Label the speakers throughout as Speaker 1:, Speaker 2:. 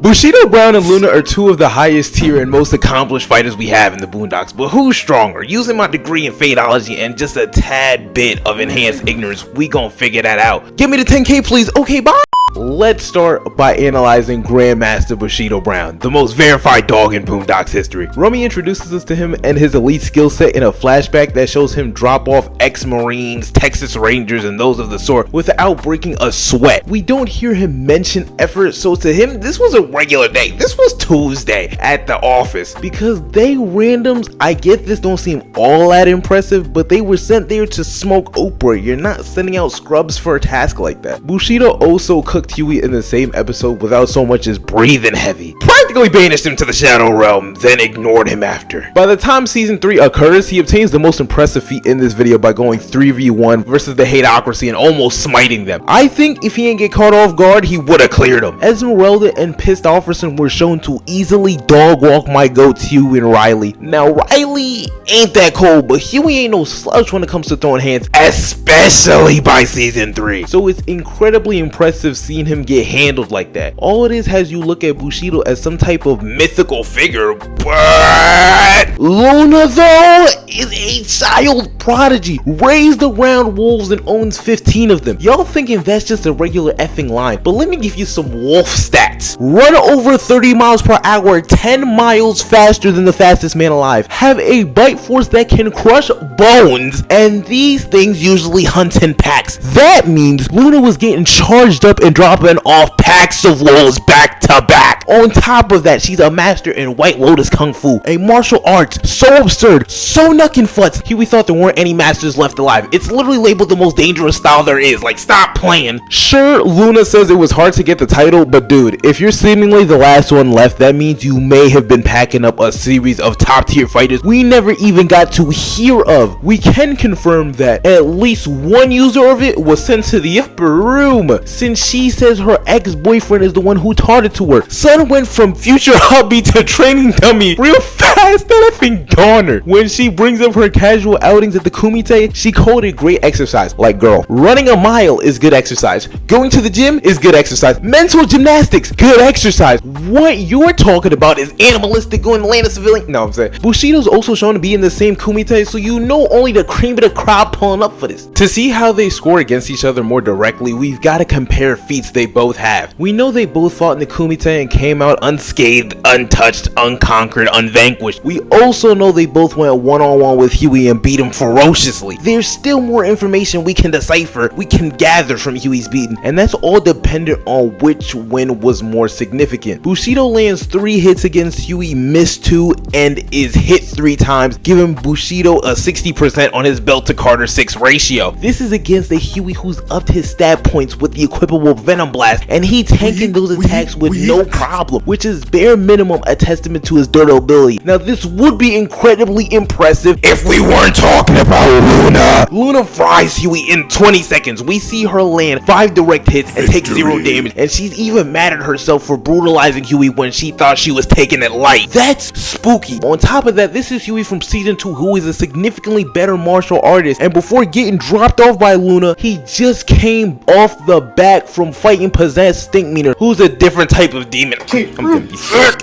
Speaker 1: Bushido Brown and Luna are two of the highest tier and most accomplished fighters we have in the Boondocks, but who's stronger? Using my degree in fadeology and just a tad bit of enhanced ignorance, we gon' figure that out. Give me the 10K please, okay bye! Let's start by analyzing Grandmaster Bushido Brown, the most verified dog in Boondocks history. Rummy introduces us to him and his elite skill set in a flashback that shows him drop off ex-Marines, Texas Rangers, and those of the sort without breaking a sweat. We don't hear him mention effort, so to him, this was a regular day. This was Tuesday at the office. Because they randoms, I get this don't seem all that impressive, but they were sent there to smoke Oprah. You're not sending out scrubs for a task like that. Bushido also cooked Huey in the same episode without so much as breathing heavy. Practically banished him to the Shadow Realm, then ignored him after. By the time season 3 occurs, he obtains the most impressive feat in this video by going 3v1 versus the Hateocracy and almost smiting them. I think if he didn't get caught off guard, he would have cleared them. Esmeralda and Pissed Offerson were shown to easily dog walk my goats Huey and Riley. Now Riley ain't that cold, but Huey ain't no slouch when it comes to throwing hands, especially by season 3. So it's incredibly impressive seeing him get handled like that. All it is has you look at Bushido as some type of mythical figure, but Luna though is a child prodigy, raised around wolves and owns 15 of them. Y'all thinking that's just a regular effing line, but let me give you some wolf stats. Run over 30 miles per hour, 10 miles faster than the fastest man alive, have a bite force that can crush bones, and these things usually hunt in packs. That means Luna was getting charged up and dropping off packs of wolves back to back. On top of that, she's a master in White Lotus Kung Fu, a martial arts so absurd, so knuckin' futz, we thought there weren't any masters left alive. It's literally labeled the most dangerous style there is. Like, stop playing. Sure, Luna says it was hard to get the title, but dude, if you're seemingly the last one left, that means you may have been packing up a series of top tier fighters we never even got to hear of. We can confirm that at least one user of it was sent to the upper room, since she says her ex-boyfriend is the one who taught it to her. Son went from future hubby to training dummy real fast. That effing goner. When she brings up her casual outings at the Kumite, she called it great exercise. Like, girl, running a mile is good exercise. Going to the gym is good exercise. Mental gymnastics, good exercise. What you're talking about is animalistic going to land a civilian. No, I'm saying Bushido's also shown to be in the same Kumite, so you know only the cream of the crop pulling up for this. To see how they score against each other more directly, we've got to compare feats they both have. We know they both fought in the Kumite and came out unscathed, untouched, unconquered, unvanquished. We also know they both went one-on-one with Huey and beat him ferociously. There's still more information we can decipher, we can gather from Huey's beating, and that's all dependent on which win was more significant. Bushido lands 3 hits against Huey, missed 2, and is hit 3 times, giving Bushido a 60% on his belt to Carter 6 ratio. This is against a Huey who's upped his stat points with the equipable Venom Blast, and he tanking those attacks with no problem, which is bare minimum a testament to his durability. Now this would be incredibly impressive if we weren't talking about Luna. Luna fries Huey in 20 seconds. We see her land 5 direct hits and take 0 damage, and she's even mad at herself for brutalizing Huey when she thought she was taking it light. That's spooky. On top of that, this is Huey from season 2, who is a significantly better martial artist, and before getting dropped off by Luna, he just came off the back from fighting possessed Stinkmeaner, who's a different type of demon.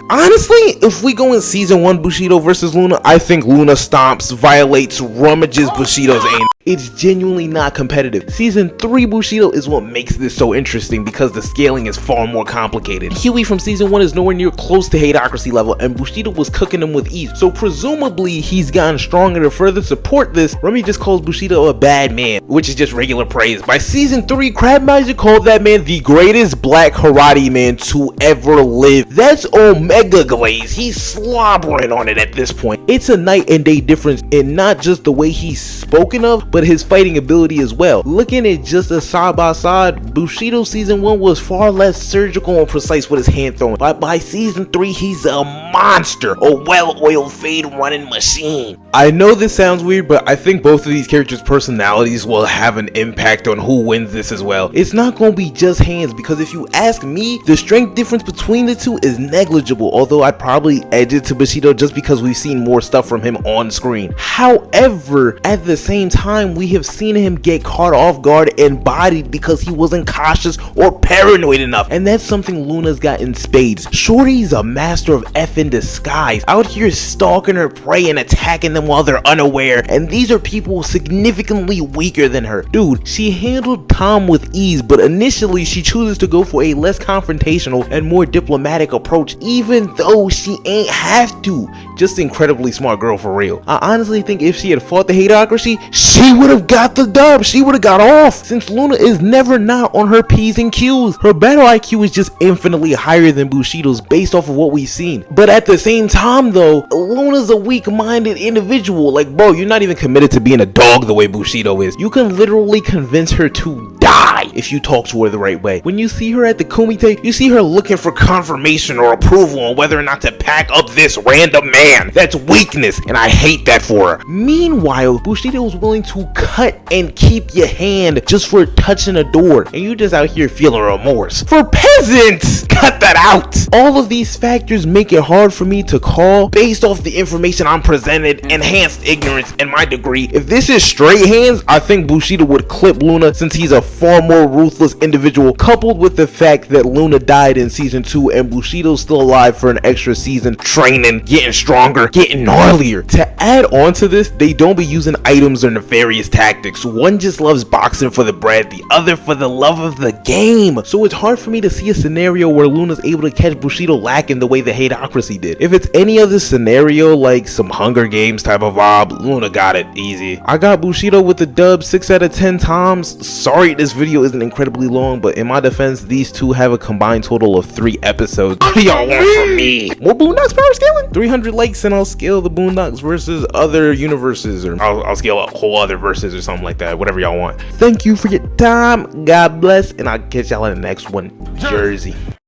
Speaker 1: Honestly, if we go in season 1 Bushido versus Luna, I think Luna stomps, violates, rummages Bushido's aim. It's genuinely not competitive. Season 3 Bushido is what makes this so interesting because the scaling is far more complicated. Huey from season 1 is nowhere near close to Hateocracy level, and Bushido was cooking him with ease, so presumably he's gotten stronger. To further support this, Rummy just calls Bushido a bad man, which is just regular praise. By season 3, Grandmaster called that man the greatest black karate man to ever live. That's Omega Glaze. He's slobbering on it at this point. It's a night and day difference in not just the way he's spoken of, but his fighting ability as well. Looking at just a side by side, Bushido season 1 was far less surgical and precise with his hand throwing, but by season 3 he's a monster, a well-oiled fade running machine. I know this sounds weird, but I think both of these characters' personalities will have an impact on who wins this as well. It's not gonna be just hands, because if you ask me, the strength difference between the two is negligible, although I'd probably edge it to Bushido just because we've seen more stuff from him on screen. However, at the same time, time we have seen him get caught off guard and bodied because he wasn't cautious or paranoid enough, and that's something Luna's got in spades. Shorty's a master of effing disguise, out here stalking her prey and attacking them while they're unaware, and these are people significantly weaker than her. Dude, she handled Tom with ease, but initially she chooses to go for a less confrontational and more diplomatic approach, even though she ain't have to. Just incredibly smart girl for real. I honestly think if she had fought the hateocracy, she would have got the dub. She would have got off, since Luna is never not on her P's and Q's. Her battle IQ is just infinitely higher than Bushido's based off of what we've seen. But at the same time though, Luna's a weak-minded individual. Like, bro, you're not even committed to being a dog the way Bushido is. You can literally convince her to die if you talk to her the right way. When you see her at the kumite, you see her looking for confirmation or approval on whether or not to pack up this random man. That's weakness, and I hate that for her. Meanwhile, Bushido was willing to cut and keep your hand just for touching a door, and you just out here feeling remorse. For peasants! Cut that out! All of these factors make it hard for me to call, based off the information I'm presented, enhanced ignorance, and my degree. If this is straight hands, I think Bushido would clip Luna, since he's a far more ruthless individual, coupled with the fact that Luna died in season 2 and Bushido's still alive for an extra season, training, getting stronger, getting gnarlier. To add on to this, they don't be using items or nefarious tactics. One just loves boxing for the bread, the other for the love of the game. So it's hard for me to see a scenario where Luna's able to catch Bushido lacking the way the hateocracy did. If it's any other scenario, like some Hunger Games type of vibe, Luna got it easy. I got Bushido with the dub 6 out of 10 times. Sorry this video isn't incredibly long, but in my defense, these two have a combined total of 3 episodes. What do y'all want from me? More Boondocks power scaling? 300 likes and I'll scale the Boondocks versus other universes, or I'll scale a whole other verses or something like that, whatever y'all want. Thank you for your time, God bless, and I'll catch y'all in the next one. Jersey.